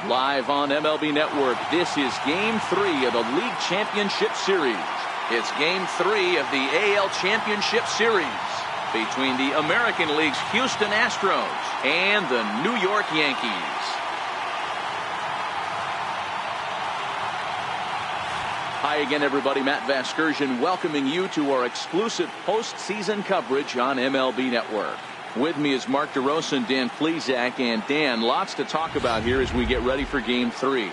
Live on MLB Network, this is Game 3 of the League Championship Series. It's Game 3 of the AL Championship Series between the American League's Houston Astros and the New York Yankees. Hi again, everybody. Matt Vasgersian welcoming you to our exclusive postseason coverage on MLB Network. With me is Mark DeRosa and Dan Plesac. And Dan, lots to talk about here as we get ready for Game 3.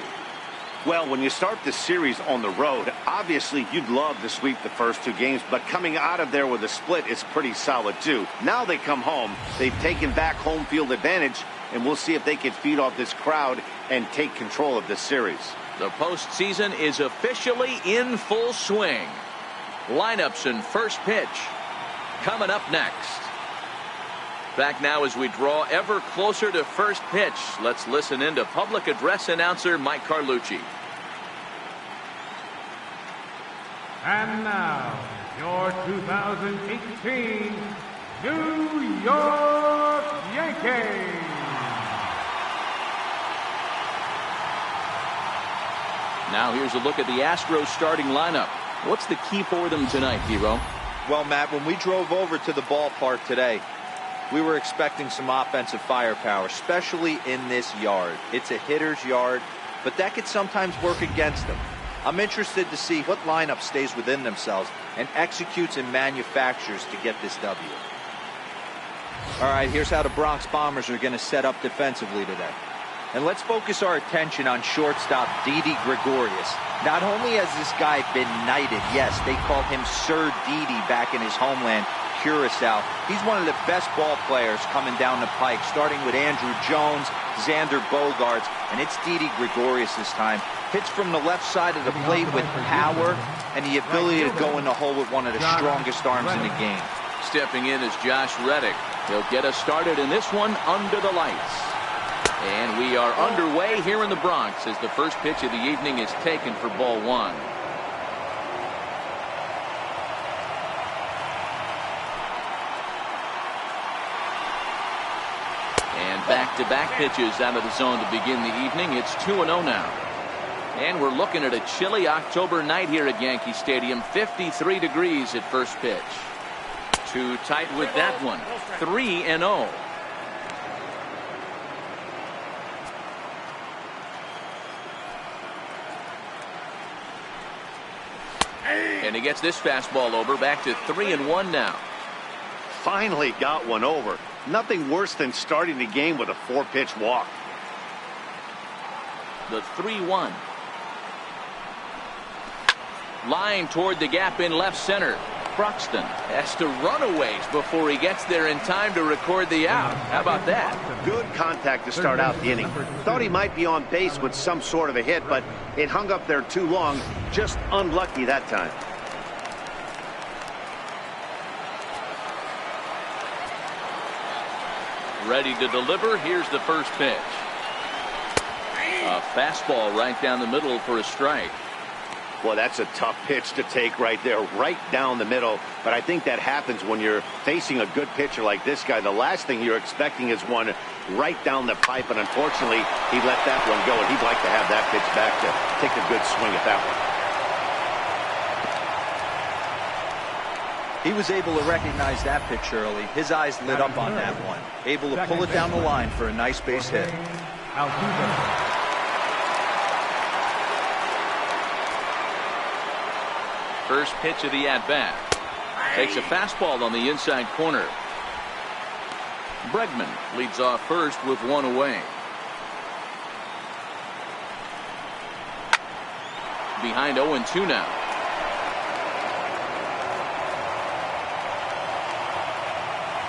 Well, when you start this series on the road, obviously you'd love to sweep the first two games, but coming out of there with a split is pretty solid too. Now they come home, they've taken back home field advantage, and we'll see if they can feed off this crowd and take control of this series. The postseason is officially in full swing. Lineups and first pitch coming up next. Back now as we draw ever closer to first pitch. Let's listen in to public address announcer Mike Carlucci. And now, your 2018 New York Yankees. Now here's a look at the Astros starting lineup. What's the key for them tonight, Dero? Well, Matt, when we drove over to the ballpark today, we were expecting some offensive firepower, especially in this yard. It's a hitter's yard, but that could sometimes work against them. I'm interested to see what lineup stays within themselves and executes and manufactures to get this W. All right, here's how the Bronx Bombers are going to set up defensively today. And let's focus our attention on shortstop Didi Gregorius. Not only has this guy been knighted, yes, they called him Sir Didi back in his homeland, Curacao. He's one of the best ball players coming down the pike, starting with Andrew Jones, Xander Bogaerts, and it's Didi Gregorius this time. Hits from the left side of the plate with power and the ability to go in the hole with one of the strongest arms in the game. Stepping in is Josh Reddick. He'll get us started in this one under the lights. And we are underway here in the Bronx as the first pitch of the evening is taken for ball one. And back-to-back pitches out of the zone to begin the evening. It's 2-0 now. And we're looking at a chilly October night here at Yankee Stadium. 53 degrees at first pitch. Too tight with that one. 3-0. And he gets this fastball over. Back to 3-1 now. Finally got one over. Nothing worse than starting the game with a 4-pitch walk. The 3-1. Line toward the gap in left center. Bruxton has to run a ways before he gets there in time to record the out. How about that? Good contact to start out the inning. Thought he might be on base with some sort of a hit, but it hung up there too long. Just unlucky that time. Ready to deliver. Here's the first pitch. A fastball right down the middle for a strike. Well, that's a tough pitch to take right there, right down the middle. But I think that happens when you're facing a good pitcher like this guy. The last thing you're expecting is one right down the pipe, and unfortunately, he let that one go, and he'd like to have that pitch back to take a good swing at that one. He was able to recognize that pitch early. His eyes lit up on that one. Able to pull it down the line for a nice base hit. First pitch of the at-bat. Takes a fastball on the inside corner. Bregman leads off first with one away. Behind 0-2 now.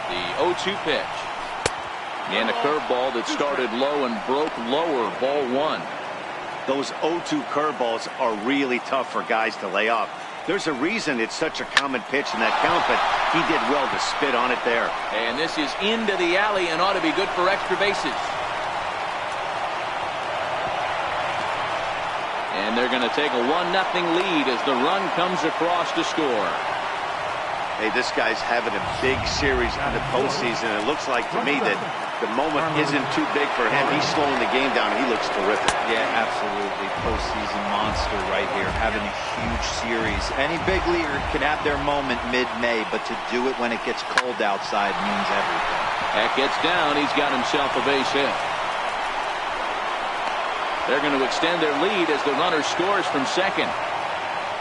The 0-2 pitch. And a curveball that started low and broke lower. Ball one. Those 0-2 curveballs are really tough for guys to lay off. There's a reason it's such a common pitch in that count, but he did well to spit on it there. And this is into the alley and ought to be good for extra bases. And they're going to take a 1-0 lead as the run comes across to score. Hey, this guy's having a big series in the postseason. It looks like to me that The moment isn't too big for him. He's slowing the game down. He looks terrific. Yeah, absolutely. Postseason monster right here, having a huge series. Any big leaguer can have their moment mid-May, but to do it when it gets cold outside means everything. That gets down. He's got himself a base hit. They're going to extend their lead as the runner scores from second.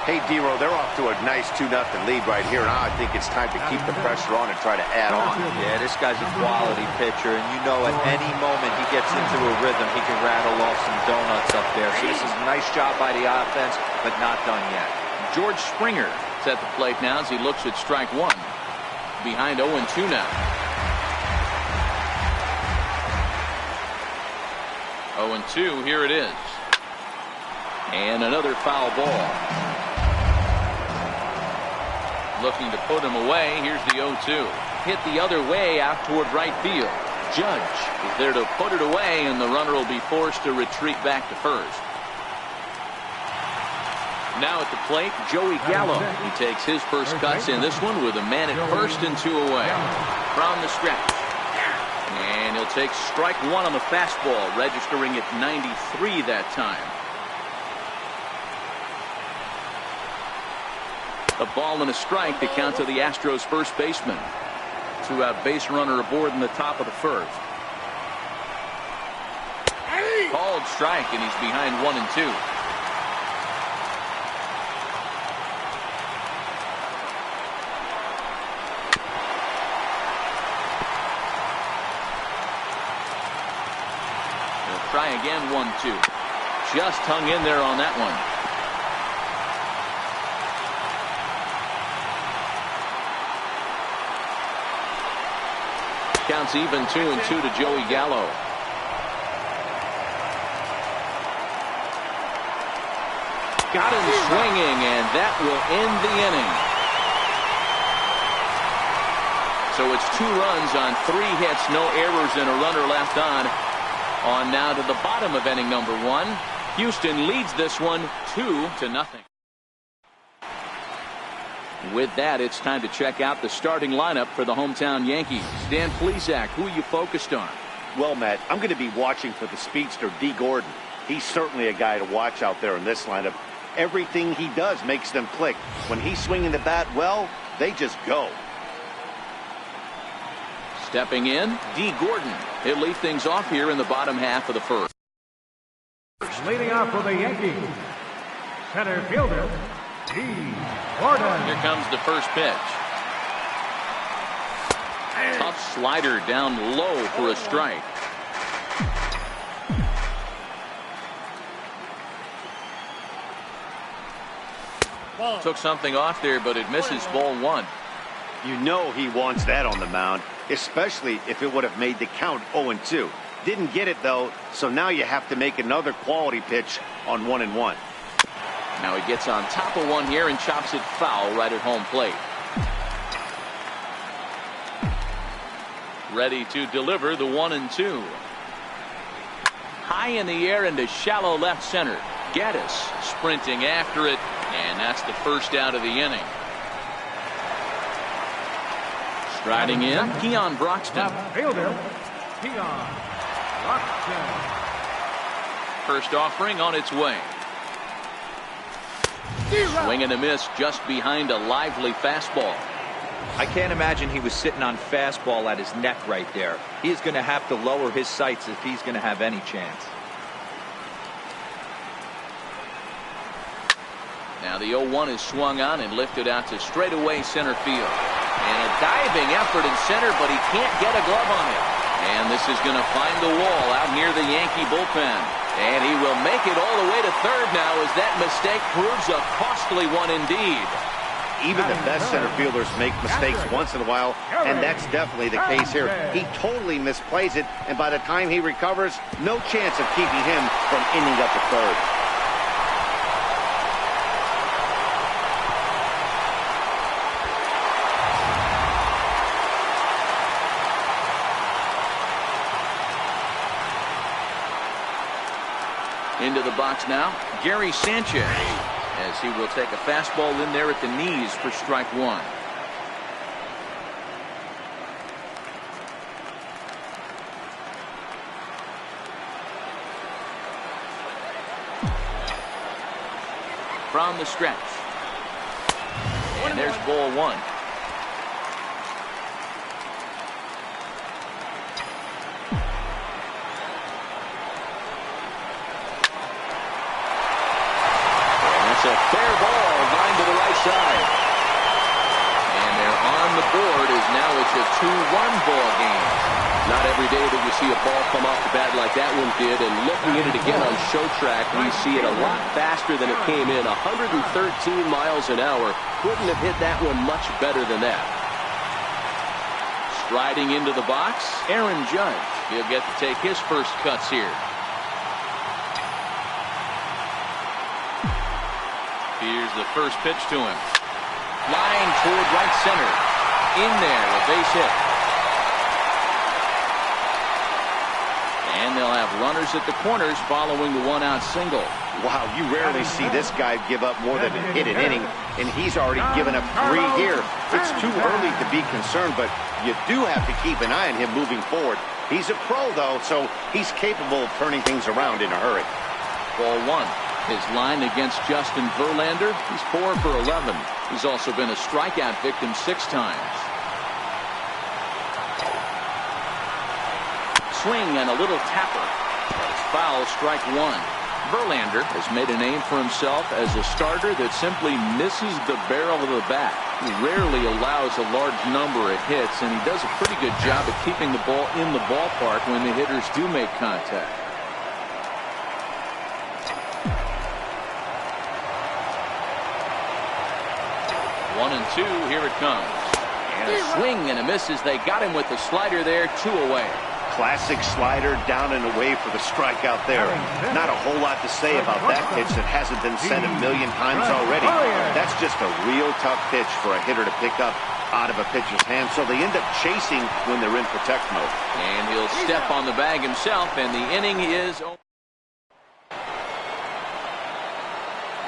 Hey, D-Row, they're off to a nice 2-0 lead right here. Now I think it's time to keep the pressure on and try to add on. Yeah, this guy's a quality pitcher, and you know at any moment he gets into a rhythm, he can rattle off some donuts up there. So this is a nice job by the offense, but not done yet. George Springer is at the plate now as he looks at strike one. Behind 0-2 now. 0-2, here it is. And another foul ball. Looking to put him away. Here's the 0-2. Hit the other way out toward right field. Judge is there to put it away, and the runner will be forced to retreat back to first. Now at the plate, Joey Gallo. He takes his first cuts in this one with a man at first and 2 away. From the stretch. And he'll take strike one on the fastball, registering at 93 that time. A ball and a strike to count to the Astros first baseman. 2-out base runner aboard in the top of the first. Called strike, and he's behind 1-2. He'll try again, 1-2. Just hung in there on that one. Counts even 2-2 to Joey Gallo. Got him swinging, and that will end the inning. So it's 2 runs on 3 hits, no errors, and a runner left on. On now to the bottom of inning number 1. Houston leads this one 2-0. With that, it's time to check out the starting lineup for the hometown Yankees. Dan Plesac, who are you focused on? Well, Matt, I'm going to be watching for the speedster, D. Gordon. He's certainly a guy to watch out there in this lineup. Everything he does makes them click. When he's swinging the bat, well, they just go. Stepping in, D. Gordon. He'll lead things off here in the bottom half of the first. Leading off for the Yankees, center fielder, D. Gordon. Here comes the first pitch. Tough slider down low for a strike. Took something off there, but it misses ball 1. You know he wants that on the mound, especially if it would have made the count 0-2. Didn't get it, though, so now you have to make another quality pitch on 1-1. Now he gets on top of one here and chops it foul right at home plate. Ready to deliver the 1-2. High in the air into shallow left center. Gaddis sprinting after it, and that's the first out of the inning. Striding in, Keon Broxton. Fielder, Keon Broxton. First offering on its way. Swing and a miss just behind a lively fastball. I can't imagine he was sitting on fastball at his neck right there. He is going to have to lower his sights if he's going to have any chance. Now the 0-1 is swung on and lifted out to straightaway center field. And a diving effort in center, but he can't get a glove on it. And this is going to find the wall out near the Yankee bullpen. And he will make it all the way to third now as that mistake proves a costly one indeed. Even the best center fielders make mistakes once in a while, and that's definitely the case here. He totally misplays it, and by the time he recovers, no chance of keeping him from ending up at third. Into the box now, Gary Sanchez, as he will take a fastball in there at the knees for strike 1. from the stretch. And there's ball one. A fair ball, lined to the right side. And they're on the board as now it's a 2-1 ball game. Not every day that you see a ball come off the bat like that one did. And looking at it again on show track, we see it a lot faster than it came in. 113 miles an hour. Couldn't have hit that one much better than that. Striding into the box, Aaron Judge. He'll get to take his first cuts here. Here's the first pitch to him. Flying toward right center. In there, a base hit. And they'll have runners at the corners following the one-out single. Wow, you rarely see this guy give up more than a hit an inning, and he's already given up 3 here. It's too early to be concerned, but you do have to keep an eye on him moving forward. He's a pro, though, so he's capable of turning things around in a hurry. Ball one. His line against Justin Verlander, he's 4 for 11. He's also been a strikeout victim 6 times. Swing and a little tapper. That's foul, strike one. Verlander has made a name for himself as a starter that simply misses the barrel of the bat. He rarely allows a large number of hits, and he does a pretty good job of keeping the ball in the ballpark when the hitters do make contact. 1-2, here it comes. And a swing and a miss as they got him with the slider there, 2 away. Classic slider down and away for the strikeout there. Not a whole lot to say about that pitch that hasn't been sent a million times already. That's just a real tough pitch for a hitter to pick up out of a pitcher's hand, so they end up chasing when they're in protect mode. And he'll step on the bag himself, and the inning is over.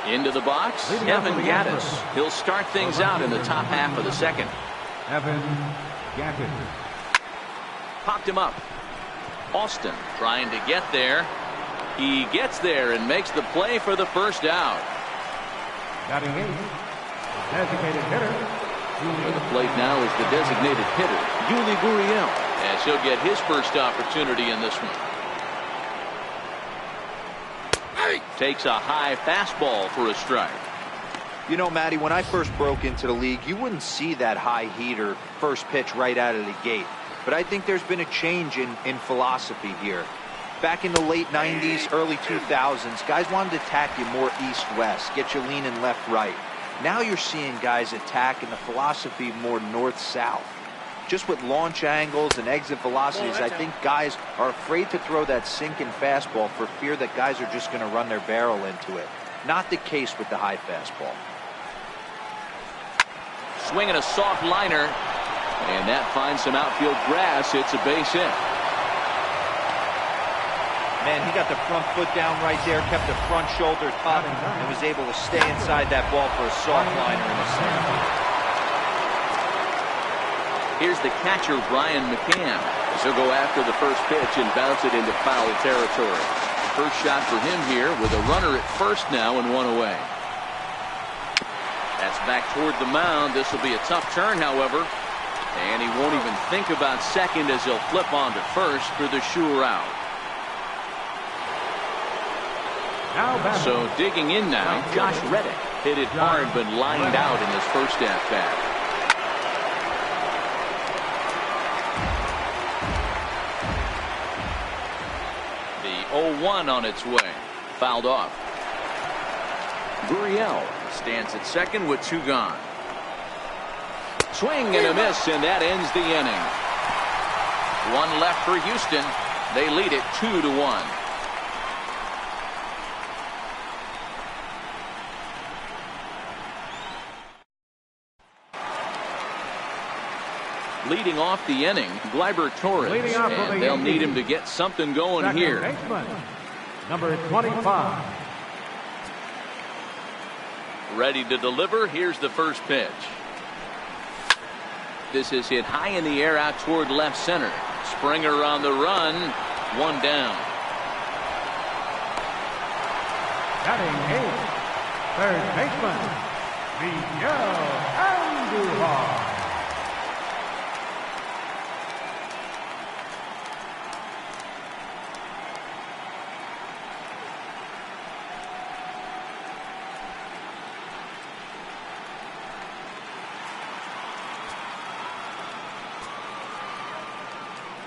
Into the box, Evan Gattis. He'll start things out in the top half of the second. Evan Gattis. Popped him up. Austin trying to get there. He gets there and makes the play for the first out. Batting 8, designated hitter. For the plate now is the designated hitter, Yuli Gurriel, as he'll get his first opportunity in this one. Takes a high fastball for a strike. You know, Matty, when I first broke into the league, you wouldn't see that high heater first pitch right out of the gate. But I think there's been a change in philosophy here. Back in the late 90s, early 2000s, guys wanted to attack you more east-west, get you leaning left-right. Now you're seeing guys attack in the philosophy more north-south. Just with launch angles and exit velocities, I think guys are afraid to throw that sinking fastball for fear that guys are just going to run their barrel into it. Not the case with the high fastball. Swinging a soft liner, and that finds some outfield grass. It's a base hit. Man, he got the front foot down right there, kept the front shoulder up, and was able to stay inside that ball for a soft liner in the center. Here's the catcher, Brian McCann. He'll go after the first pitch and bounce it into foul territory. First shot for him here with a runner at first now and 1 away. That's back toward the mound. This will be a tough turn, however. And he won't even think about second as he'll flip on to first for the sure out. So digging in now, Josh Reddick hit it hard but lined out in his first at-bat. The 0-1 on its way. Fouled off. Gurriel stands at second with 2 gone. Swing and a miss, and that ends the inning. 1 left for Houston. They lead it 2-1. Leading off the inning, Gleyber Torres, and they'll need him to get something going here. Number 25. Ready to deliver. Here's the first pitch. This is hit high in the air out toward left center. Springer on the run. 1 down. Batting 8. Third baseman, Miguel Andujar.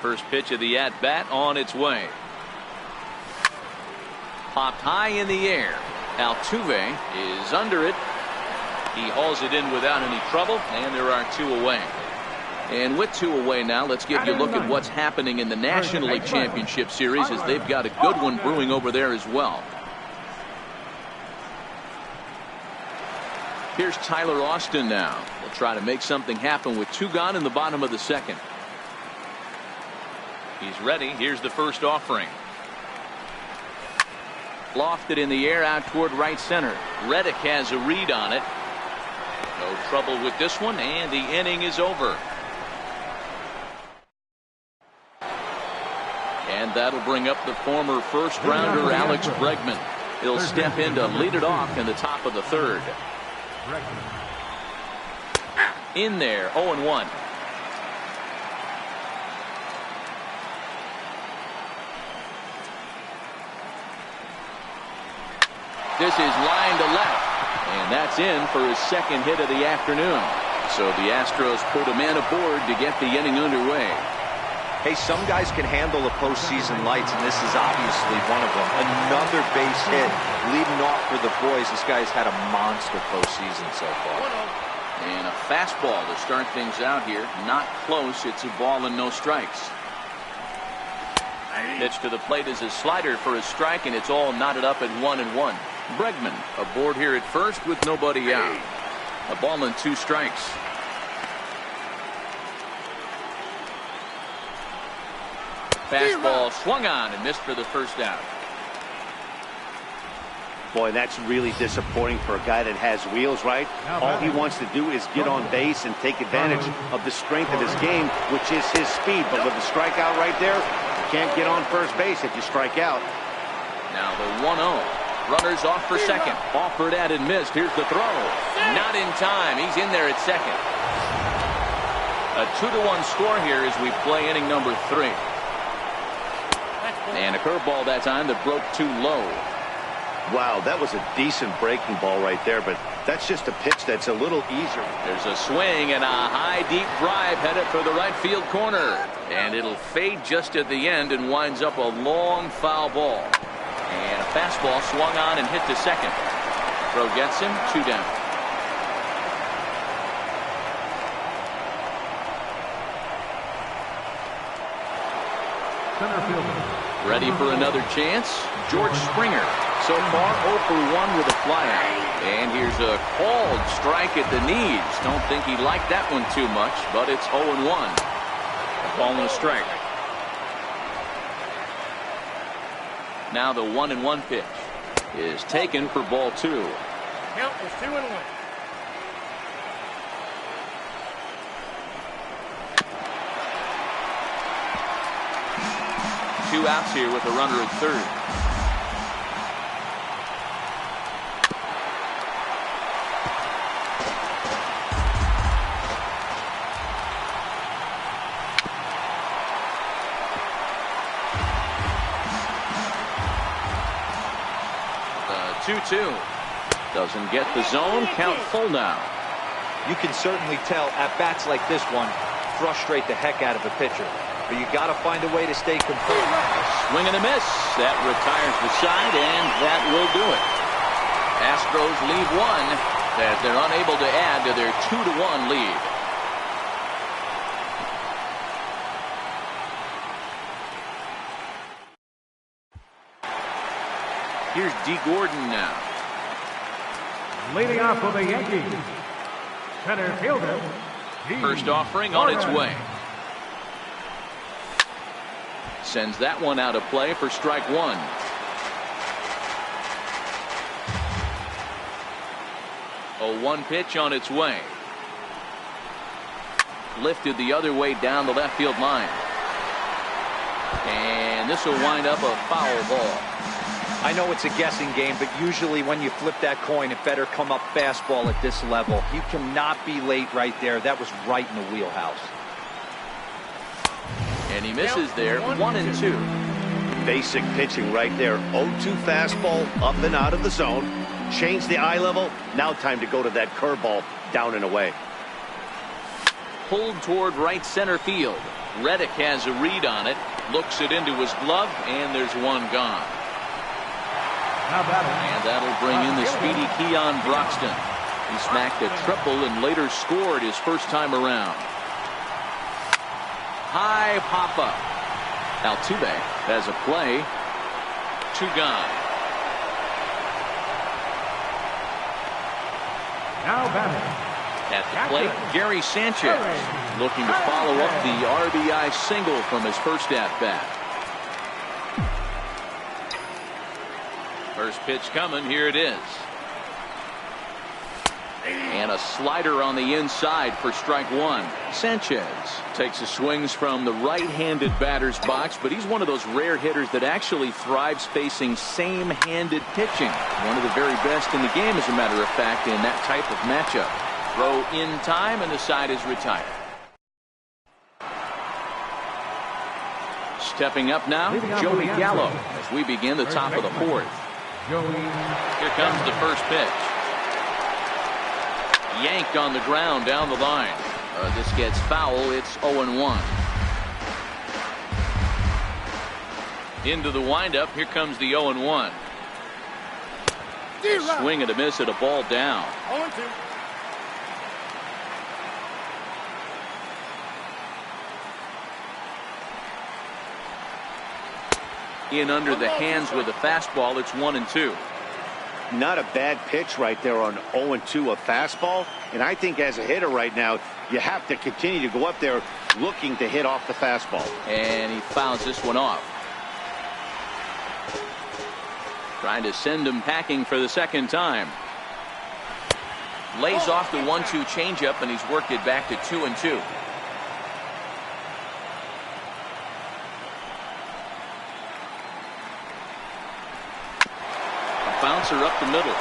First pitch of the at-bat on its way. Popped high in the air. Altuve is under it. He hauls it in without any trouble, and there are 2 away. And with 2 away now, let's give you a look at what's happening in the National League Championship Series, as they've got a good one brewing over there as well. Here's Tyler Austin now. They'll try to make something happen with 2 gone in the bottom of the second. He's ready. Here's the first offering. Lofted in the air out toward right center. Reddick has a read on it. No trouble with this one, and the inning is over. And that'll bring up the former first-rounder Alex Bregman. He'll step in to lead it off in the top of the 3rd. In there, 0-1. This is line to left, and that's in for his 2nd hit of the afternoon. So the Astros put a man aboard to get the inning underway. Hey, some guys can handle the postseason lights, and this is obviously one of them. Another base hit leading off for the boys. This guy's had a monster postseason so far. And a fastball to start things out here. Not close. It's a ball and no strikes. Pitch to the plate is a slider for a strike, and it's all knotted up at 1-1. Bregman aboard here at first with nobody out. A ball and 2 strikes. Fastball swung on and missed for the first out. Boy, that's really disappointing for a guy that has wheels, right? All he wants to do is get on base and take advantage of the strength of his game, which is his speed. But with the strikeout right there, you can't get on first base if you strike out. Now the 1-0. Runners off for second. Offered at and missed. Here's the throw. Not in time. He's in there at second. A 2-1 score here as we play inning number 3. And a curveball that time that broke too low. Wow, that was a decent breaking ball right there, but that's just a pitch that's a little easier. There's a swing and a high deep drive headed for the right field corner. And it'll fade just at the end and winds up a long foul ball. And a fastball swung on and hit to second. Throw gets him, 2 down. Center fielder. Ready for another chance. George Springer. So far 0 for 1 with a flyout. And here's a called strike at the knees. Don't think he liked that one too much, but it's 0-1. A ball and a strike. Now the 1-1 pitch is taken for ball 2. Count is 2-1. 2 outs here with a runner at third. The 2-2 doesn't get the zone. Count full now. You can certainly tell at bats like this one frustrate the heck out of a pitcher. But you got to find a way to stay composed. Swing and a miss. That retires the side, and that will do it. Astros leave 1 as they're unable to add to their 2-1 lead. Here's D. Gordon now. Leading off for the Yankees, center fielder. First offering on its way. Sends that one out of play for strike 1. A 1 pitch on its way. Lifted the other way down the left field line. And this will wind up a foul ball. I know it's a guessing game, but usually when you flip that coin, it better come up fastball at this level. You cannot be late right there. That was right in the wheelhouse. And he misses there, 1-2. Basic pitching right there. 0-2 fastball up and out of the zone. Change the eye level. Now time to go to that curveball down and away. Pulled toward right center field. Reddick has a read on it. Looks it into his glove, and there's one gone. Now batting. And that'll bring in the speedy Keon Broxton. He smacked a triple and later scored his first time around. High pop-up. Altuve has a play. 2 gone. Now batting. At the plate, Gary Sanchez looking to follow up the RBI single from his first at-bat. First pitch coming. Here it is. And a slider on the inside for strike 1. Sanchez takes his swings from the right-handed batter's box, but he's one of those rare hitters that actually thrives facing same-handed pitching. One of the very best in the game, as a matter of fact, in that type of matchup. Throw in time, and the side is retired. Stepping up now, Joey Gallo, as we begin the top of the 4th. Here comes the first pitch. Yanked on the ground down the line. This gets foul. It's 0-1. Into the windup. Here comes the 0-1. Swing and a miss at a ball down. 0-2. In under the hands with a fastball. It's 1-2. Not a bad pitch right there on 0-2, a fastball. And I think as a hitter right now, you have to continue to go up there looking to hit off the fastball. And he fouls this one off. Trying to send him packing for the second time. Lays off the 1-2 changeup, and he's worked it back to 2-2. Bouncer up the middle,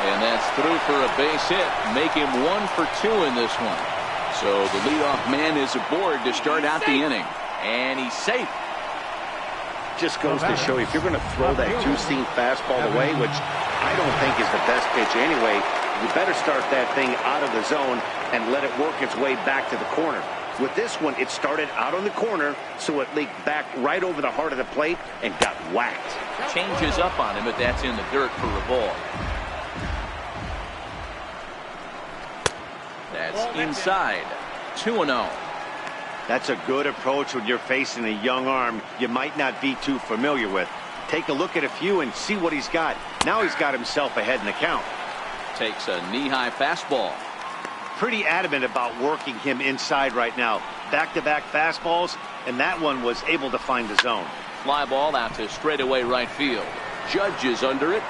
and that's through for a base hit. Make him 1 for 2 in this one. So the leadoff man is aboard to start out the inning, and he's safe. Just goes to show you, if you're going to throw that 2-seam fastball away, which I don't think is the best pitch anyway, you better start that thing out of the zone and let it work its way back to the corner. With this one, it started out on the corner, so it leaked back right over the heart of the plate and got whacked. Changes up on him, but that's in the dirt for a ball. That's inside. 2-0. That's a good approach when you're facing a young arm you might not be too familiar with. Take a look at a few and see what he's got. Now he's got himself ahead in the count. Takes a knee-high fastball. Pretty adamant about working him inside right now. Back-to-back fastballs, and that one was able to find the zone. Fly ball out to straightaway right field. Judge is under it.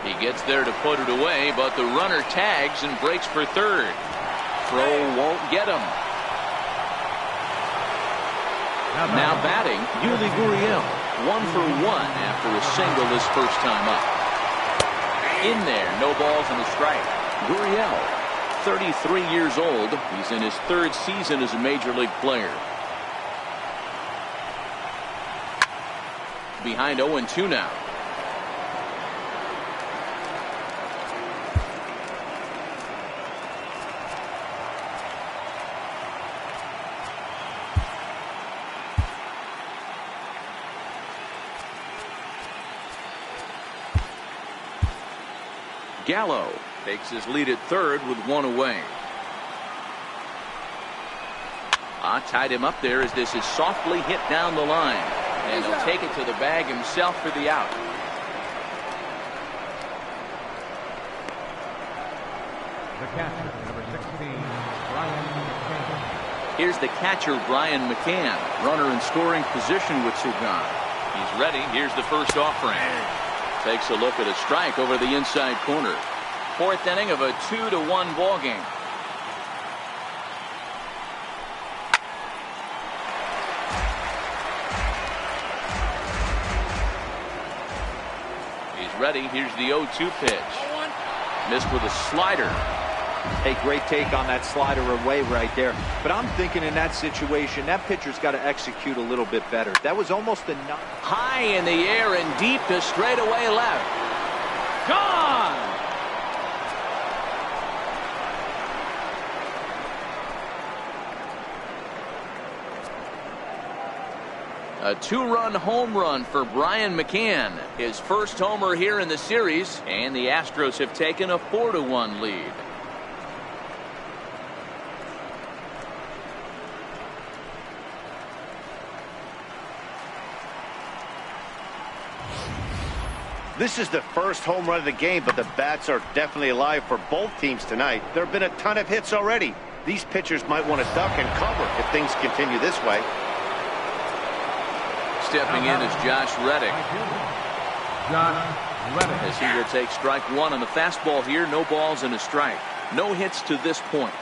He gets there to put it away, but the runner tags and breaks for third. Throw won't get him. Now batting, Yuli Gurriel. 1 for 1 after a single his first time up. In there, no balls and a strike. Gurriel, 33 years old. He's in his 3rd season as a major league player. Behind 0-2 now. Gallo takes his lead at third with 1 away. Tied him up there as this is softly hit down the line. And he'll take it to the bag himself for the out. The catcher, number 16, Brian McCann. Here's the catcher, Brian McCann. Runner in scoring position with 2 gone. He's ready. Here's the first offering. Takes a look at a strike over the inside corner. 4th inning of a 2-1 ball game. ready. Here's the 0-2 pitch. Missed with a slider. Hey, great take on that slider away right there. But I'm thinking in that situation, that pitcher's got to execute a little bit better. That was almost a high in the air and deep to straightaway left. Gone! A 2-run home run for Brian McCann. His first homer here in the series, and the Astros have taken a 4-1 lead. This is the first home run of the game, but the bats are definitely alive for both teams tonight. There have been a ton of hits already. These pitchers might want to duck and cover if things continue this way. Stepping in is Josh Reddick. As he will take strike one on the fastball here. No balls and a strike. No hits to this point.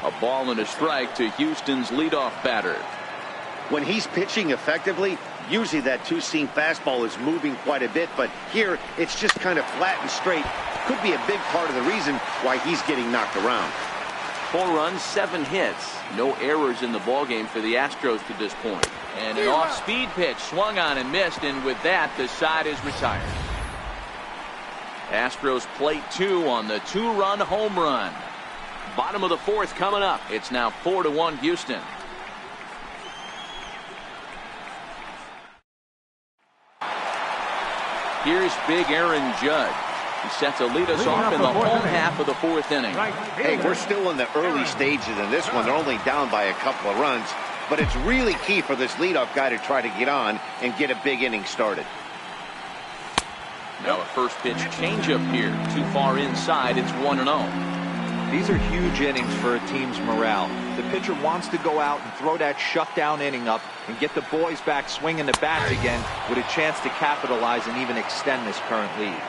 A ball and a strike to Houston's leadoff batter. When he's pitching effectively, usually that two-seam fastball is moving quite a bit, but here it's just kind of flat and straight. Could be a big part of the reason why he's getting knocked around. 4 runs, 7 hits. No errors in the ballgame for the Astros to this point. And an off-speed pitch swung on and missed, and with that, the side is retired. Astros plate 2 on the 2-run home run. Bottom of the 4th coming up. It's now 4-1 Houston. Here's big Aaron Judge. He set to lead us off in the home half of the 4th inning. Hey, we're still in the early stages in this one. They're only down by a couple of runs, but it's really key for this leadoff guy to try to get on and get a big inning started. Now a first pitch changeup here. Too far inside. It's 1-0. These are huge innings for a team's morale. The pitcher wants to go out and throw that shutdown inning up and get the boys back swinging the bats again with a chance to capitalize and even extend this current lead.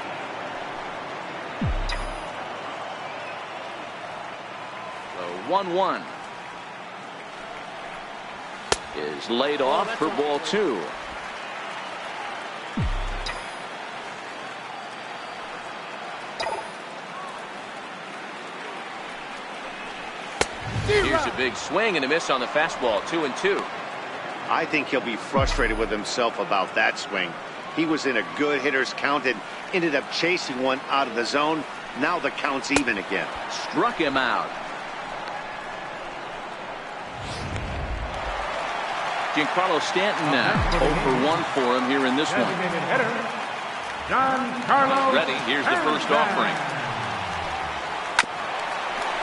The 1-1 is laid off for ball 2. Here's a big swing and a miss on the fastball. 2-2. I think he'll be frustrated with himself about that swing. He was in a good hitter's count and ended up chasing one out of the zone. Now the count's even again. Struck him out. Giancarlo Stanton now 0 for 1 for him here in this one. Ready. Here's the first offering.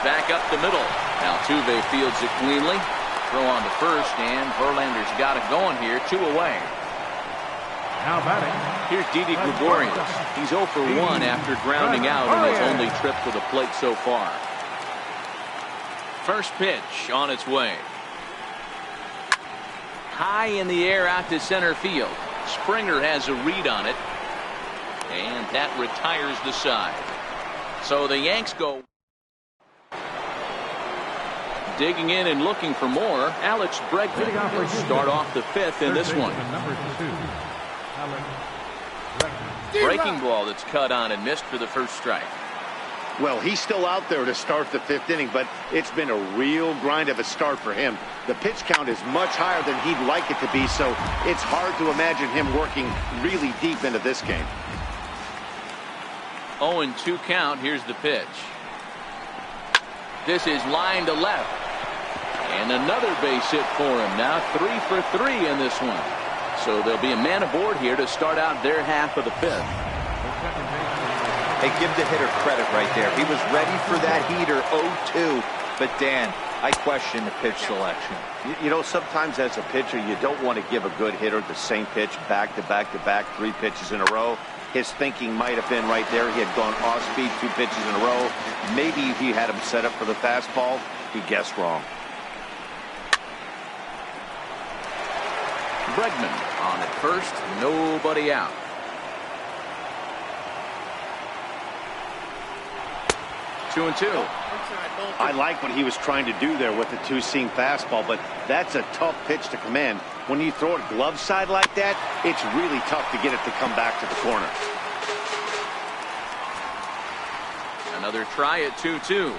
Back up the middle. Altuve fields it cleanly. Throw on to first, and Verlander's got it going here. 2 away. Now batting. Here's Didi Gregorius. He's 0 for 1 after grounding out in his only trip to the plate so far. First pitch on its way. High in the air out to center field. Springer has a read on it, and that retires the side. So the Yanks go. Digging in and looking for more. Alex Bregman will start off the 5th in this one. Breaking ball that's cut on and missed for the first strike. Well, he's still out there to start the 5th inning, but it's been a real grind of a start for him. The pitch count is much higher than he'd like it to be, so it's hard to imagine him working really deep into this game. 0-2 count. Here's the pitch. This is line to left. And another base hit for him. Now 3 for 3 in this one. So there'll be a man aboard here to start out their half of the 5th. Hey, give the hitter credit right there. He was ready for that heater 0-2. But Dan, I question the pitch selection. You know, sometimes as a pitcher, you don't want to give a good hitter the same pitch back to back to back, 3 pitches in a row. His thinking might have been right there. He had gone off speed 2 pitches in a row. Maybe he had him set up for the fastball. He guessed wrong. Bregman on at first. Nobody out. Two and 2. I like what he was trying to do there with the two-seam fastball, but that's a tough pitch to command. When you throw it glove side like that, it's really tough to get it to come back to the corner. Another try at 2-2.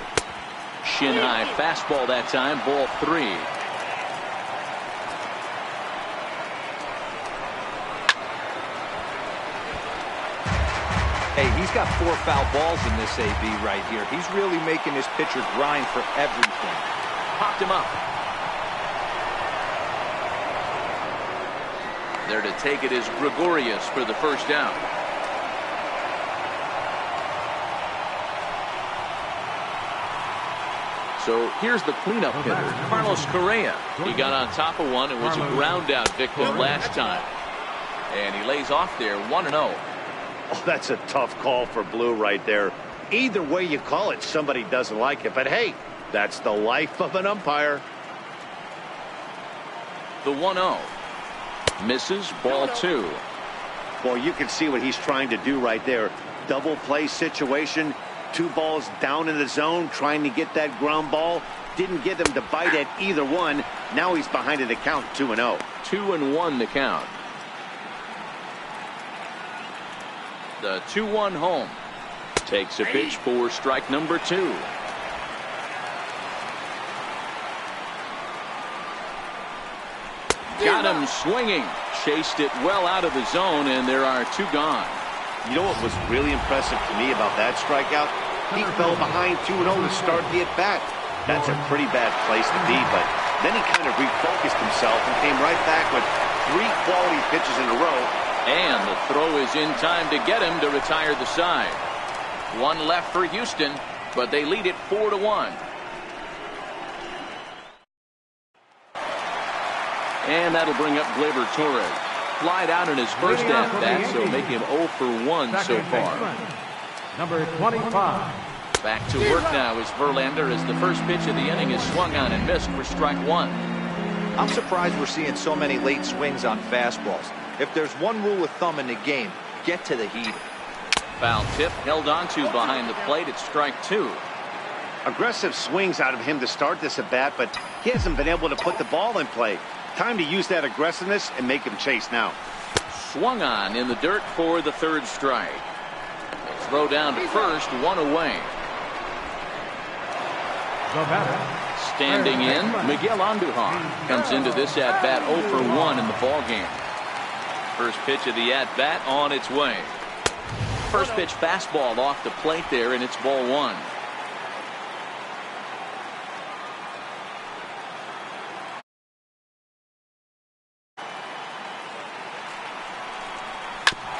Shin high fastball that time, ball 3. Hey, he's got 4 foul balls in this AB right here. He's really making his pitcher grind for everything. Popped him up. There to take it is Gregorius for the first down. So here's the cleanup hitter, Carlos Correa. He got on top of one and was a ground out victim last time. And he lays off there 1-0. Oh, that's a tough call for Blue right there. Either way you call it, somebody doesn't like it. But hey, that's the life of an umpire. The 1-0. Misses, ball 2. Well, you can see what he's trying to do right there. Double play situation. 2 balls down in the zone, trying to get that ground ball. Didn't get him to bite at either one. Now he's behind in the count, 2-0. 2-1 the count. The 2-1 home. Takes a pitch for strike number 2. Got him swinging. Chased it well out of the zone, and there are 2 gone. You know what was really impressive to me about that strikeout? He fell behind 2-0 to start the at-bat. That's a pretty bad place to be, but then he kind of refocused himself and came right back with 3 quality pitches in a row. And the throw is in time to get him to retire the side. 1 left for Houston, but they lead it 4-1. And that'll bring up Gleyber Torres. Flied out in his first at-bat, so make him 0 for 1 so far. Number 25. Back to work now is Verlander as the first pitch of the inning is swung on and missed for strike 1. I'm surprised we're seeing so many late swings on fastballs. If there's one rule of thumb in the game, get to the heater. Foul tip held on to behind the plate at strike 2. Aggressive swings out of him to start this at-bat, but he hasn't been able to put the ball in play. Time to use that aggressiveness and make him chase now. Swung on in the dirt for the 3rd strike. Throw down to first, 1 away. The batter. Standing in, Miguel Andujar comes into this at-bat 0 for 1 in the ballgame. First pitch of the at-bat on its way. First pitch fastball off the plate there, and it's ball 1.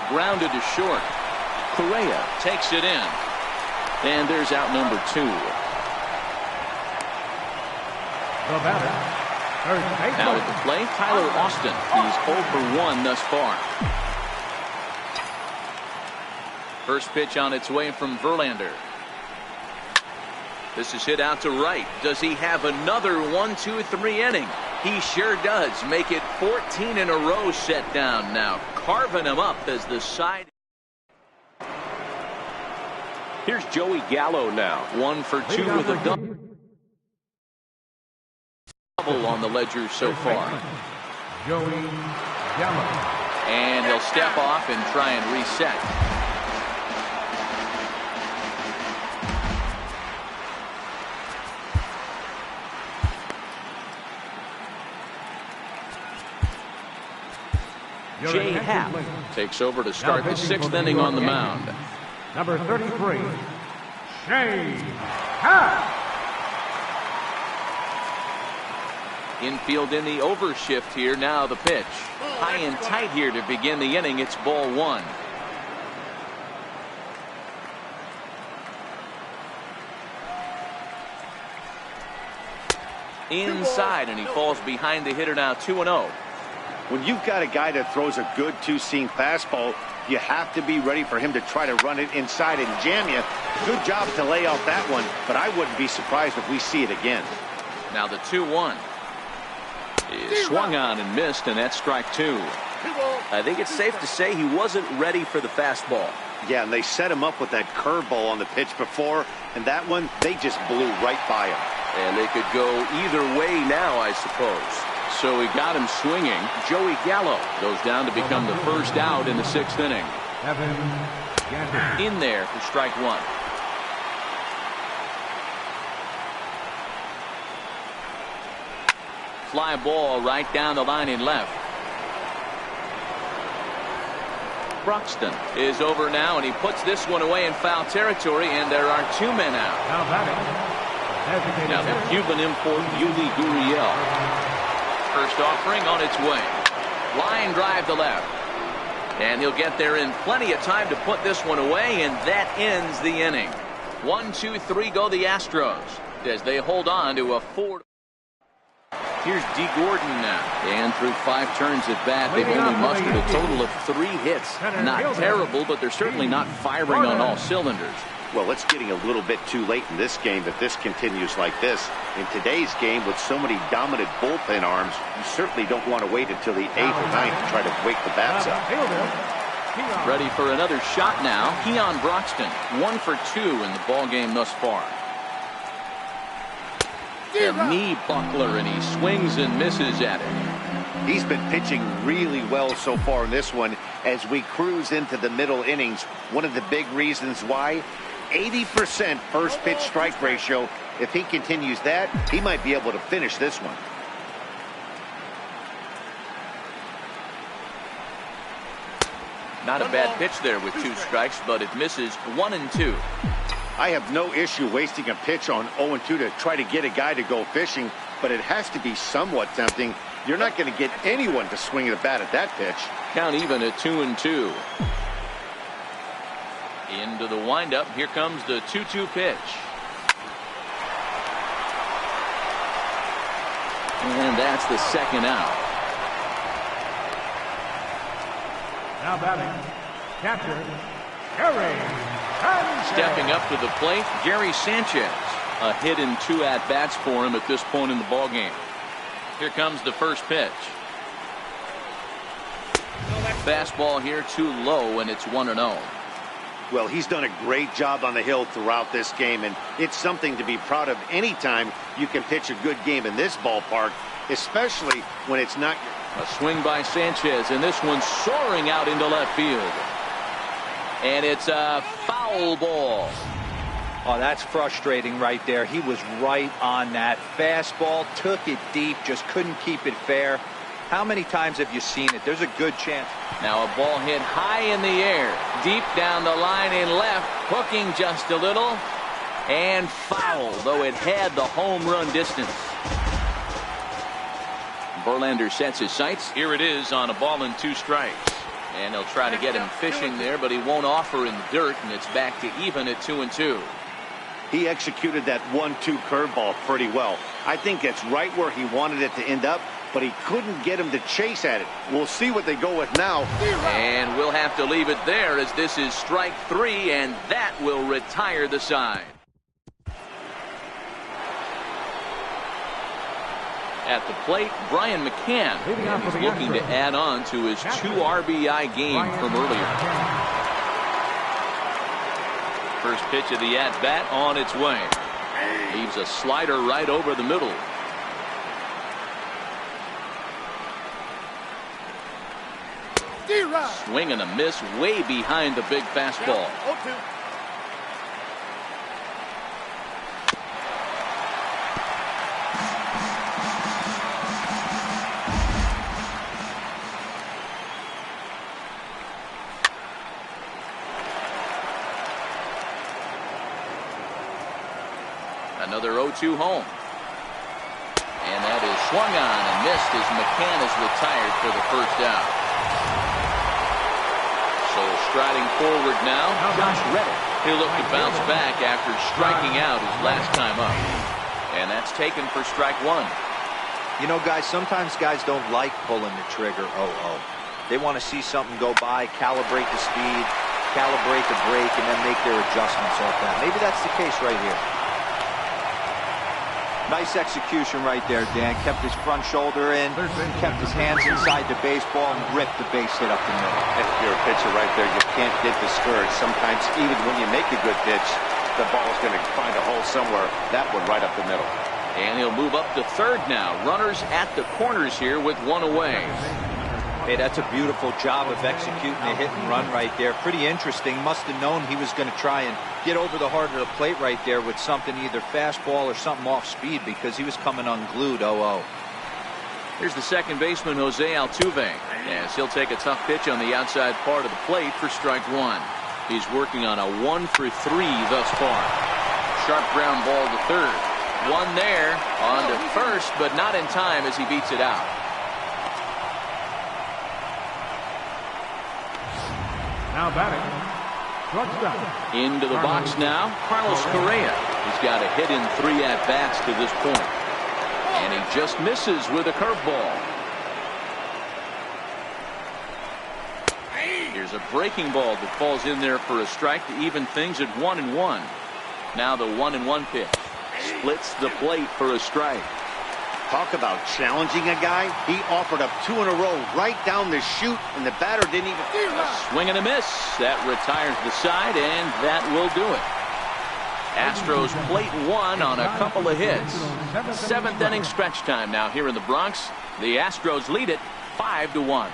Grounded to short. Correa takes it in. And there's out number 2. The batter. Now at the plate, Tyler Austin. He's 0 for 1 thus far. First pitch on its way from Verlander. This is hit out to right. Does he have another 1-2-3 inning? He sure does. Make it 14 in a row set down now. Carving him up as the side. Here's Joey Gallo now. 1 for 2 with a double on the ledger so far. Joey Gallo. And he'll step off and try and reset. Jay Happ takes over to start the 6th inning on the mound. Number 33, Jay Happ. Infield in the overshift here. Now the pitch. High and tight here to begin the inning. It's ball 1. Inside, and he falls behind the hitter now 2-0. When you've got a guy that throws a good two-seam fastball, you have to be ready for him to try to run it inside and jam you. Good job to lay out that one, but I wouldn't be surprised if we see it again. Now the 2-1 is swung on and missed, and that's strike 2. I think it's safe to say he wasn't ready for the fastball. Yeah, and they set him up with that curveball on the pitch before, and that one, they just blew right by him. And they could go either way now, I suppose. So he got him swinging. Joey Gallo goes down to become the first out in the 6th inning. In there for strike one. Fly ball right down the line in left. Broxton is over now, and he puts this one away in foul territory, and there are 2 men out. Now the Cuban import, Yuli Gurriel. First offering on its way. Line drive to left. And he'll get there in plenty of time to put this one away, and that ends the inning. 1, 2, 3 go the Astros as they hold on to a 4. Here's D. Gordon now. And through 5 turns at bat, they've only mustered a total of 3 hits. Not terrible, but they're certainly not firing on all cylinders. Well, it's getting a little bit too late in this game if this continues like this. In today's game, with so many dominant bullpen arms, you certainly don't want to wait until the 8th or 9th to try to wake the bats up. Ready for another shot now. Keon Broxton, 1 for 2 in the ball game thus far. A knee buckler, and he swings and misses at it. He's been pitching really well so far in this one as we cruise into the middle innings. One of the big reasons why, 80% first pitch strike ratio. If he continues that, he might be able to finish this one. Not a bad pitch there with 2 strikes, but it misses 1 and 2. I have no issue wasting a pitch on 0-2 to try to get a guy to go fishing, but it has to be somewhat tempting. You're not going to get anyone to swing the bat at that pitch. Count even at 2 and 2. Into the windup. Here comes the 2-2 pitch. And that's the 2nd out. Now batting, catcher, Gary Sanchez. Stepping up to the plate, Gary Sanchez. A hit in 2 at-bats for him at this point in the ballgame. Here comes the first pitch. Fastball here too low, and it's 1-0. Well, he's done a great job on the hill throughout this game, and it's something to be proud of anytime you can pitch a good game in this ballpark, especially when it's not. A swing by Sanchez, and this one's soaring out into left field. And it's a foul ball. Oh, that's frustrating right there. He was right on that. Fastball, took it deep, just couldn't keep it fair. How many times have you seen it? There's a good chance. Now a ball hit high in the air, deep down the line in left, hooking just a little, and foul, though it had the home run distance. Verlander sets his sights. Here it is on a ball and 2 strikes. And he'll try to get him fishing there, but he won't offer in the dirt, and it's back to even at 2 and 2. He executed that 1-2 curveball pretty well. I think it's right where he wanted it to end up, but he couldn't get him to chase at it. We'll see what they go with now. And we'll have to leave it there, as this is strike 3, and that will retire the side. At the plate, Brian McCann is looking to add on to his 2 RBI game from earlier. First pitch of the at-bat on its way. Leaves a slider right over the middle. Swing and a miss way behind the big fastball. Another 0-2 home. And that is swung on and missed as McCann is retired for the first out. So striding forward now, Josh Reddick. He'll look to bounce back after striking out his last time up. And that's taken for strike 1. You know, guys, sometimes guys don't like pulling the trigger 0-0. They want to see something go by, calibrate the speed, calibrate the break, and then make their adjustments off that. Maybe that's the case right here. Nice execution right there, Dan. Kept his front shoulder in, kept his hands inside the baseball, and ripped the base hit up the middle. If you're a pitcher right there, you can't get discouraged. Sometimes even when you make a good pitch, the ball is going to find a hole somewhere. That one right up the middle. And he'll move up to third now. Runners at the corners here with one away. Hey, that's a beautiful job of executing a hit and run right there. Pretty interesting. Must have known he was going to try and get over the heart of the plate right there with something, either fastball or something off speed, because he was coming unglued 0-0. Here's the second baseman, Jose Altuve, as he'll take a tough pitch on the outside part of the plate for strike one. He's working on a 1-for-3 thus far. Sharp ground ball to third. One there on to first, but not in time as he beats it out. Now batting, shortstop. Into the box now, Carlos Correa. He's got a hit in 3 at-bats to this point. And he just misses with a curveball. Here's a breaking ball that falls in there for a strike to even things at 1-1. Now the 1-1 pitch. Splits the plate for a strike. Talk about challenging a guy. He offered up 2 in a row right down the chute, and the batter didn't even... A swing and a miss. That retires the side, and that will do it. Astros plate 1 on a couple of hits. 7th inning stretch time now here in the Bronx. The Astros lead it 5-1.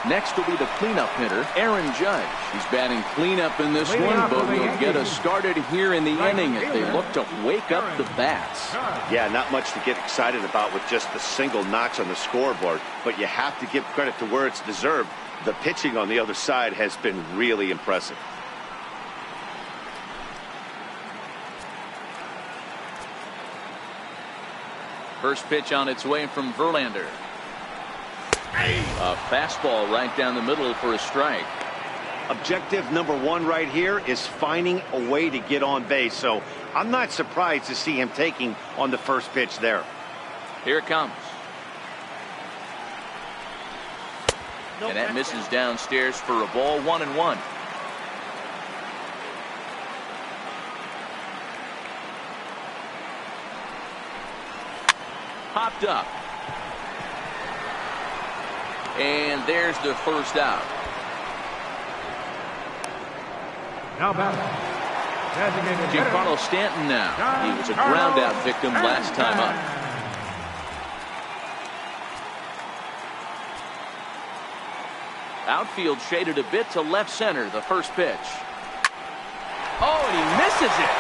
Next will be the cleanup hitter, Aaron Judge. He's batting cleanup in this one, but will get us started here in the inning as they look to wake up the bats. Yeah, not much to get excited about with just the single notch on the scoreboard, but you have to give credit to where it's deserved. The pitching on the other side has been really impressive. First pitch on its way from Verlander. A fastball right down the middle for a strike. Objective number 1 right here is finding a way to get on base, so I'm not surprised to see him taking on the first pitch there. Here it comes. And that misses downstairs for a ball. 1-1. Popped up. And there's the first out. Now batting, designated Giancarlo Stanton now. He was a ground out victim last time up. Outfield shaded a bit to left center, the first pitch. Oh, and he misses it.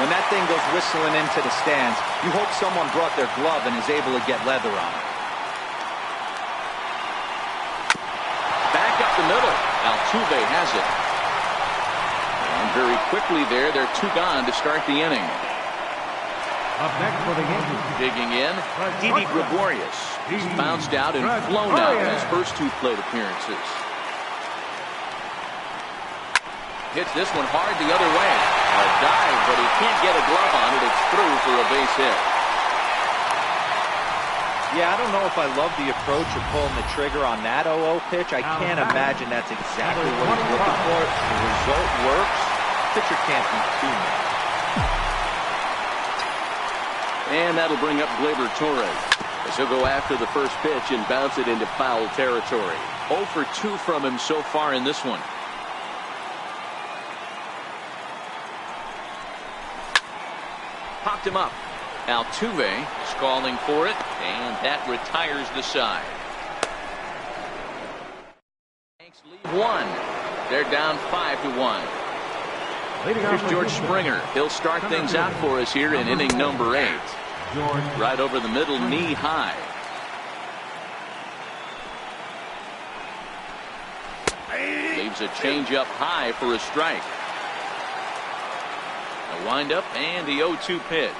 When that thing goes whistling into the stands, you hope someone brought their glove and is able to get leather on it. Back up the middle. Altuve has it. And very quickly there, they're 2 gone to start the inning. Up next for the Yankees. Digging in, Didi Gregorius. He's bounced out and flown out in his first 2 plate appearances. Hits this one hard the other way. A dive, but he can't get a glove on it. It's through for a base hit. Yeah, I don't know if I love the approach of pulling the trigger on that 0-0 pitch. I can't imagine that's exactly what he's looking for. The result works. Pitcher can't be too mad. And that'll bring up Gleyber Torres, as he'll go after the first pitch and bounce it into foul territory. 0 for 2 from him so far in this one. Popped him up. Altuve is calling for it, and that retires the side. Yanks lead 1. They're down 5-1. Here's George Springer. He'll start things out for us here in inning number 8. Right over the middle, knee high. Leaves a changeup high for a strike. A windup and the 0-2 pitch.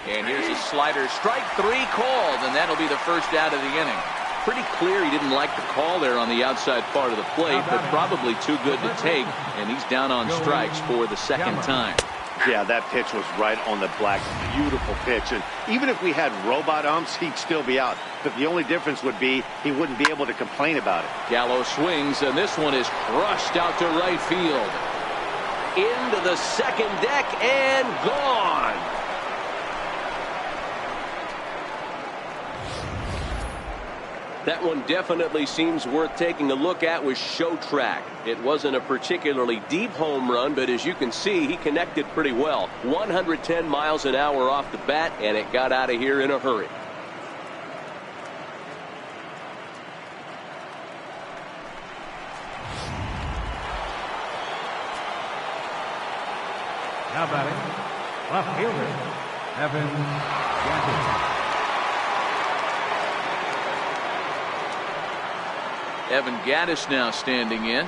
And here's a slider. Strike 3 called, and that'll be the first out of the inning. Pretty clear he didn't like the call there on the outside part of the plate, but probably too good to take, and he's down on strikes for the second time. Yeah, that pitch was right on the black. Beautiful pitch. And even if we had robot umps, he'd still be out. But the only difference would be he wouldn't be able to complain about it. Gallo swings, and this one is crushed out to right field. into the second deck and gone. That one definitely seems worth taking a look at with Show Track. It wasn't a particularly deep home run, but as you can see, he connected pretty well. 110 miles an hour off the bat, and it got out of here in a hurry. Now batting, left fielder, Evan Gaddis. Evan Gaddis now standing in.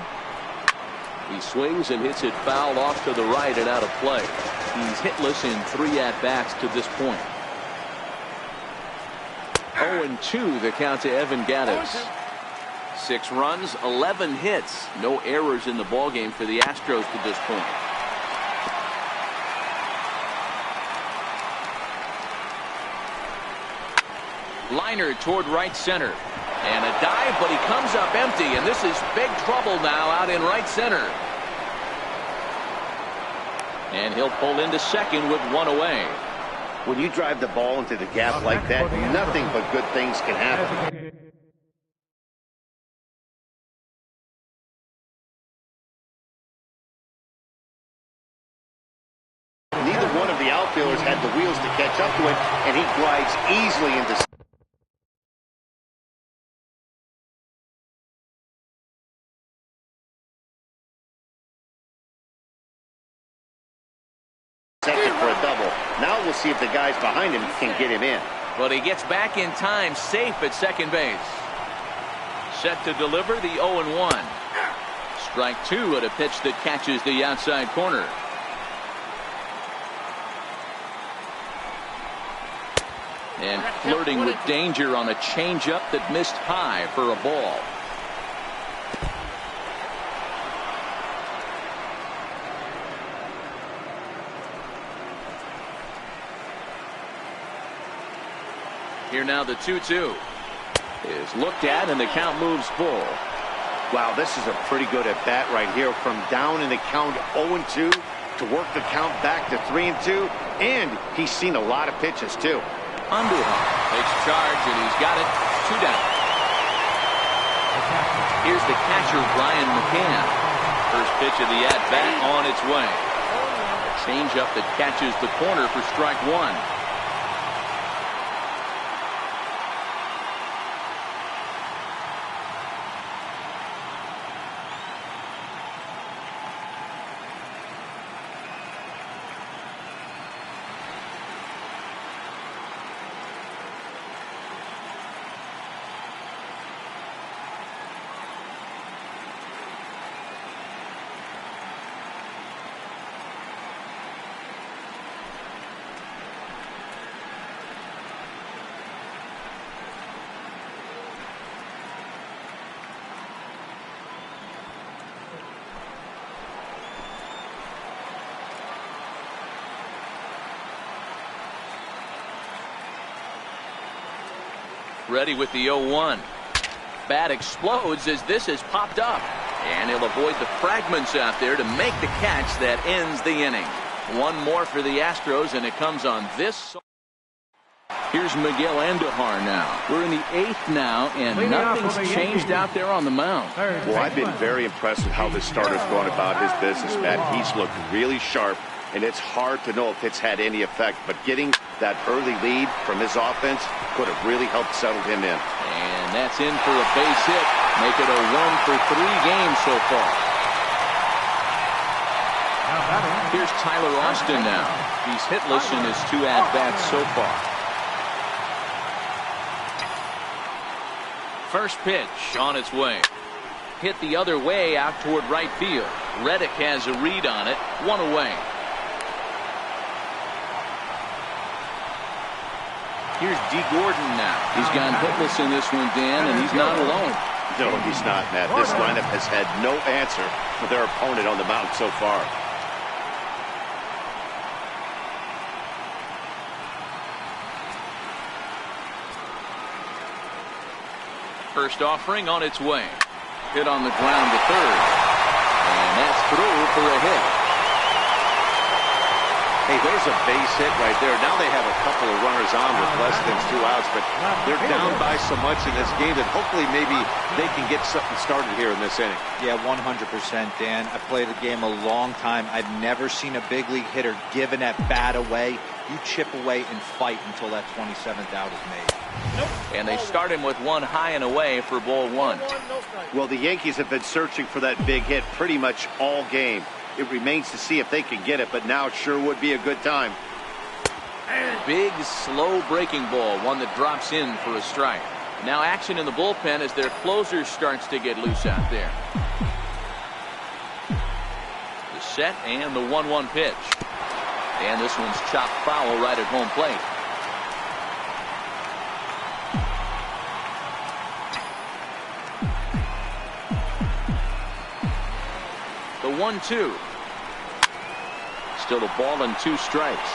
He swings and hits it foul off to the right and out of play. He's hitless in 3 at-bats to this point. 0-2 the count to Evan Gaddis. 6 runs, 11 hits. No errors in the ballgame for the Astros to this point. Liner toward right center. And a dive, but he comes up empty, and this is big trouble now out in right center. And he'll pull into second with 1 away. When you drive the ball into the gap like that, nothing but good things can happen. Neither one of the outfielders had the wheels to catch up to it, and he glides easily into second for a double. Now we'll see if the guys behind him can get him in. But he gets back in time, safe at second base. Set to deliver the 0-1. Strike 2 at a pitch that catches the outside corner. And flirting with danger on a changeup that missed high for a ball. Here now the 2-2 is looked at, and the count moves full. Wow, this is a pretty good at bat right here. From down in the count 0-2 to work the count back to 3-2, and he's seen a lot of pitches too. Underhook takes charge, and he's got it. 2 down. Here's the catcher, Brian McCann. First pitch of the at bat on its way. A changeup that catches the corner for strike 1. Ready with the 0-1. Bat explodes as this has popped up. And he'll avoid the fragments out there to make the catch that ends the inning. 1 more for the Astros, and it comes on this. Here's Miguel Andujar now. We're in the 8th now, and nothing's changed out there on the mound. Well, I've been very impressed with how this starter's going about his business, Matt. He's looked really sharp, and it's hard to know if it's had any effect. But getting that early lead from his offense could have really helped settle him in. And that's in for a base hit. Make it a 1 for 3 games so far. Here's Tyler Austin now. He's hitless in his 2 at-bats so far. First pitch on its way. Hit the other way out toward right field. Reddick has a read on it. 1 away. Here's D. Gordon now. He's gone hitless in this one, Dan, and he's not alone. No, he's not, Matt. This lineup has had no answer for their opponent on the mound so far. First offering on its way. Hit on the ground to third. And that's through for a hit. Hey, there's a base hit right there. Now they have a couple of runners on with less than 2 outs, but they're down by so much in this game that hopefully maybe they can get something started here in this inning. Yeah, 100%, Dan. I played the game a long time. I've never seen a big league hitter give an at-bat away. You chip away and fight until that 27th out is made. And they start him with one high and away for ball one. Well, the Yankees have been searching for that big hit pretty much all game. It remains to see if they can get it, but now it sure would be a good time. Big, slow breaking ball, one that drops in for a strike. Now action in the bullpen as their closer starts to get loose out there. The set and the 1-1 pitch. And this one's chopped foul right at home plate. The 1-2. Still a ball and 2 strikes.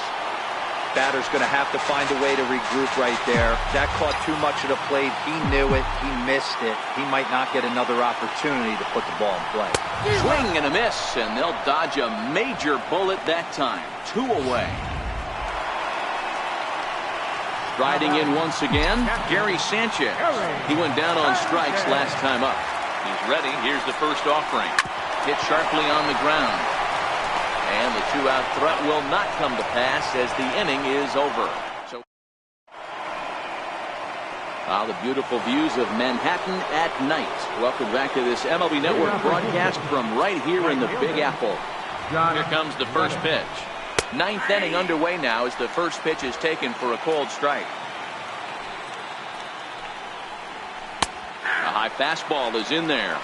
Batter's going to have to find a way to regroup right there. That caught too much of the plate. He knew it. He missed it. He might not get another opportunity to put the ball in play. Swing and a miss, and they'll dodge a major bullet that time. 2 away. Riding in once again, Gary Sanchez. He went down on strikes last time up. He's ready. Here's the first offering. Hit sharply on the ground. And the 2-out threat will not come to pass as the inning is over. So, the beautiful views of Manhattan at night. Welcome back to this MLB Network broadcast from right here in the Big Apple. Here comes the first pitch. 9th inning underway now as the first pitch is taken for a called strike. A high fastball is in there.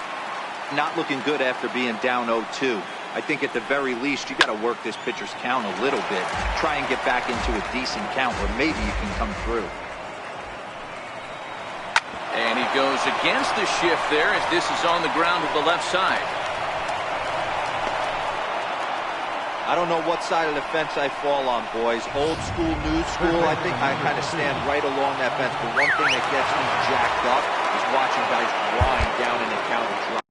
Not looking good after being down 0-2. I think at the very least you got to work this pitcher's count a little bit. Try and get back into a decent count where maybe you can come through. And he goes against the shift there as this is on the ground to the left side. I don't know what side of the fence I fall on, boys. Old school, new school. I think I kind of stand right along that fence. But one thing that gets me jacked up is watching guys grind down in the count and drop.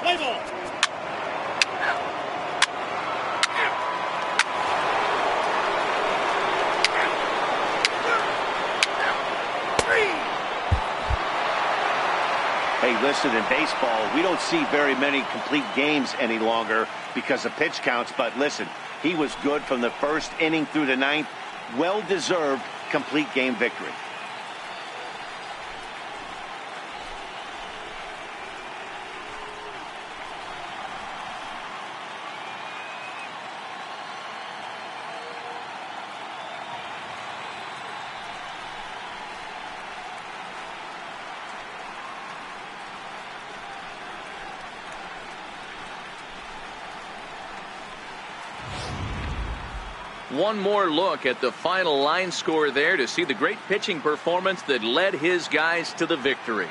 Play ball. Hey, listen, in baseball, we don't see very many complete games any longer because of pitch counts. But listen, he was good from the first inning through the 9th. Well-deserved complete game victory. One more look at the final line score there to see the great pitching performance that led his guys to the victory.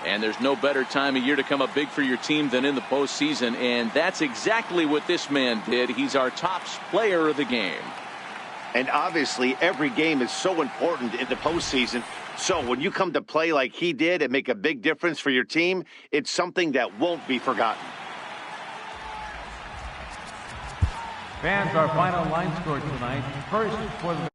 And there's no better time of year to come up big for your team than in the postseason, and that's exactly what this man did. He's our top player of the game. And obviously, every game is so important in the postseason. So when you come to play like he did and make a big difference for your team, it's something that won't be forgotten. Fans, our final line score tonight. First for the